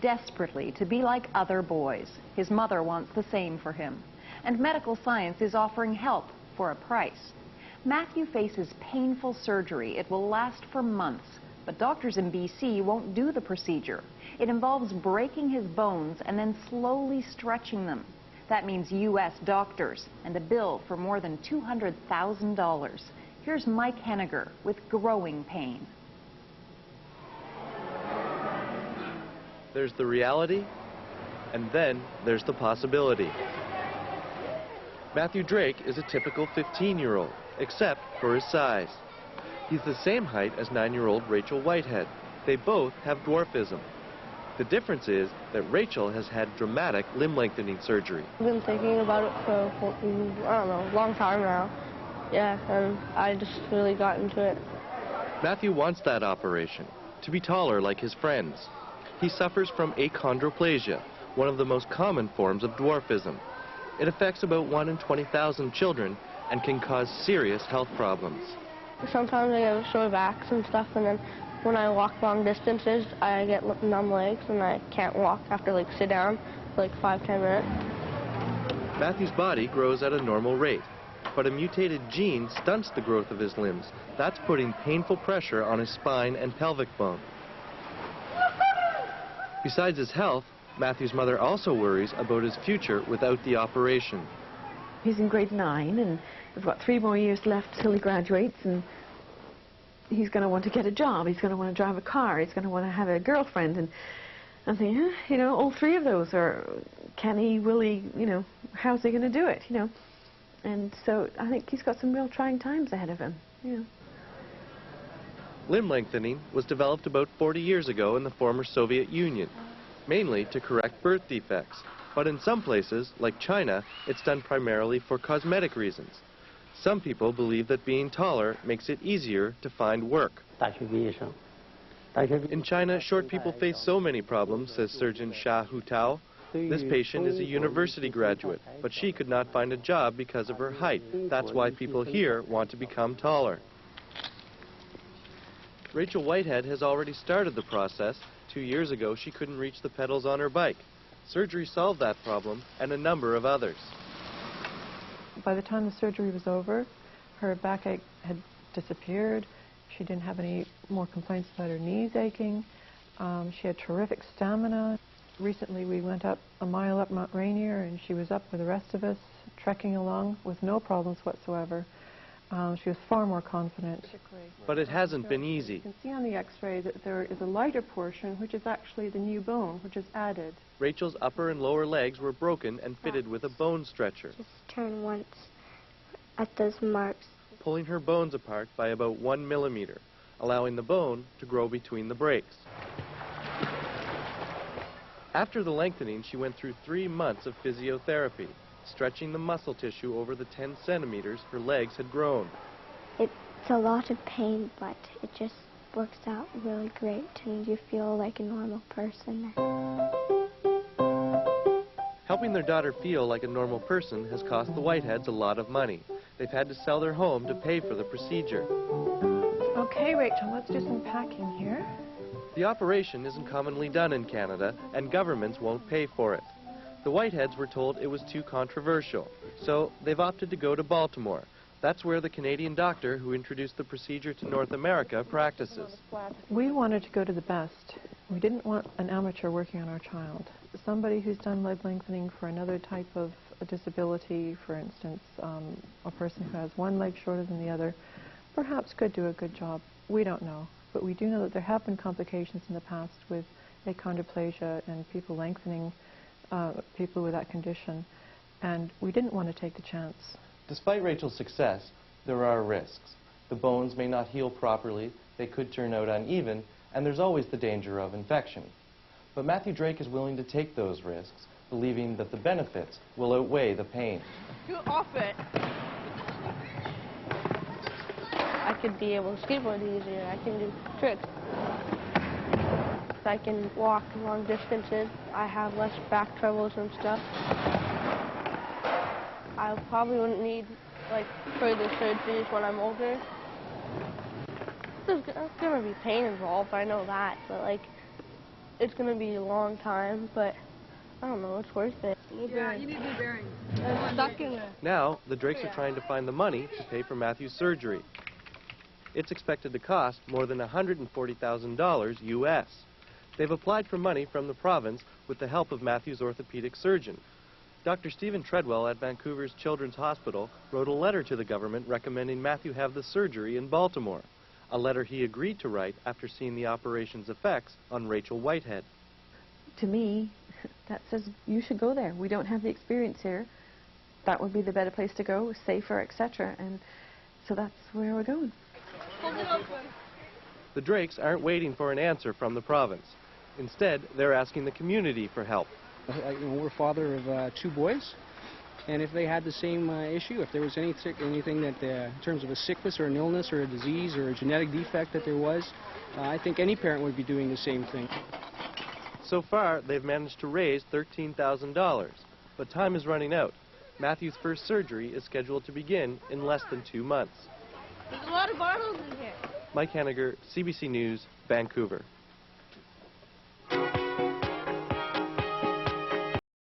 desperately to be like other boys. His mother wants the same for him. And medical science is offering help for a price. Matthew faces painful surgery. It will last for months. But doctors in BC won't do the procedure. It involves breaking his bones and then slowly stretching them. That means U.S. doctors and a bill for more than $200,000. Here's Mike Henniger with growing pain. There's the reality, and then there's the possibility. Matthew Drake is a typical 15-year-old, except for his size. He's the same height as 9-year-old Rachel Whitehead. They both have dwarfism. The difference is that Rachel has had dramatic limb lengthening surgery. I've been thinking about it for, I don't know, a long time now. Yeah, and I just really got into it. Matthew wants that operation, to be taller like his friends. He suffers from achondroplasia, one of the most common forms of dwarfism. It affects about 1 in 20,000 children and can cause serious health problems. Sometimes I get sore backs and stuff, and then when I walk long distances, I get numb legs and I can't walk. I have to sit down for 5-10 minutes. Matthew's body grows at a normal rate, but a mutated gene stunts the growth of his limbs. That's putting painful pressure on his spine and pelvic bone. Besides his health, Matthew's mother also worries about his future without the operation. He's in grade 9 and we've got 3 more years left till he graduates, and he's going to want to get a job, he's going to want to drive a car, he's going to want to have a girlfriend, and I'm thinking, all 3 of those are, can he, will he, how's he going to do it, And so I think he's got some real trying times ahead of him, Limb lengthening was developed about 40 years ago in the former Soviet Union, mainly to correct birth defects. But in some places, like China, it's done primarily for cosmetic reasons. Some people believe that being taller makes it easier to find work. In China, short people face so many problems, says surgeon Xia Hutao. This patient is a university graduate, but she could not find a job because of her height. That's why people here want to become taller. Rachel Whitehead has already started the process. 2 years ago, she couldn't reach the pedals on her bike. Surgery solved that problem and a number of others. By the time the surgery was over, her backache had disappeared. She didn't have any more complaints about her knees aching. She had terrific stamina. Recently we went up a mile up Mount Rainier, and she was up with the rest of us, trekking along with no problems whatsoever. She was far more confident. But it hasn't been easy. You can see on the x-ray that there is a lighter portion, which is actually the new bone, which is added. Rachel's upper and lower legs were broken and fitted with a bone stretcher. Just turn once at those marks. Pulling her bones apart by about 1 millimeter, allowing the bone to grow between the breaks. After the lengthening, she went through 3 months of physiotherapy, stretching the muscle tissue over the 10 centimeters her legs had grown. It's a lot of pain, but it just works out really great, and you feel like a normal person. Helping their daughter feel like a normal person has cost the Whiteheads a lot of money. They've had to sell their home to pay for the procedure. Okay, Rachel, let's do some packing here. The operation isn't commonly done in Canada, and governments won't pay for it. The Whiteheads were told it was too controversial, so they've opted to go to Baltimore. That's where the Canadian doctor who introduced the procedure to North America practices. We wanted to go to the best. We didn't want an amateur working on our child. Somebody who's done leg lengthening for another type of a disability, for instance, a person who has one leg shorter than the other, perhaps could do a good job. We don't know. But we do know that there have been complications in the past with achondroplasia and people lengthening, people with that condition, and we didn't want to take the chance. Despite Rachel's success, there are risks. The bones may not heal properly, they could turn out uneven, and there's always the danger of infection. But Matthew Drake is willing to take those risks, believing that the benefits will outweigh the pain. Get off it! I could be able to skateboard easier. I can do tricks. I can walk long distances. I have less back troubles and stuff. I probably wouldn't need further surgeries when I'm older. There's gonna be pain involved, I know that, but it's going to be a long time, but I don't know, it's worth it. Yeah, you need new bearings. I'm stuck in there. Now, the Drakes are trying to find the money to pay for Matthew's surgery. It's expected to cost more than $140,000 US. They've applied for money from the province with the help of Matthew's orthopedic surgeon. Dr. Stephen Treadwell at Vancouver's Children's Hospital wrote a letter to the government recommending Matthew have the surgery in Baltimore, a letter he agreed to write after seeing the operation's effects on Rachel Whitehead. To me, that says you should go there. We don't have the experience here. That would be the better place to go, safer, etc. And so that's where we're going. The Drakes aren't waiting for an answer from the province. Instead, they're asking the community for help. We're a father of 2 boys, and if they had the same issue, if there was anything that, in terms of a sickness or an illness or a disease or a genetic defect that there was, I think any parent would be doing the same thing. So far, they've managed to raise $13,000, but time is running out. Matthew's first surgery is scheduled to begin in less than 2 months. There's a lot of bottles in here. Mike Henniger, CBC News, Vancouver.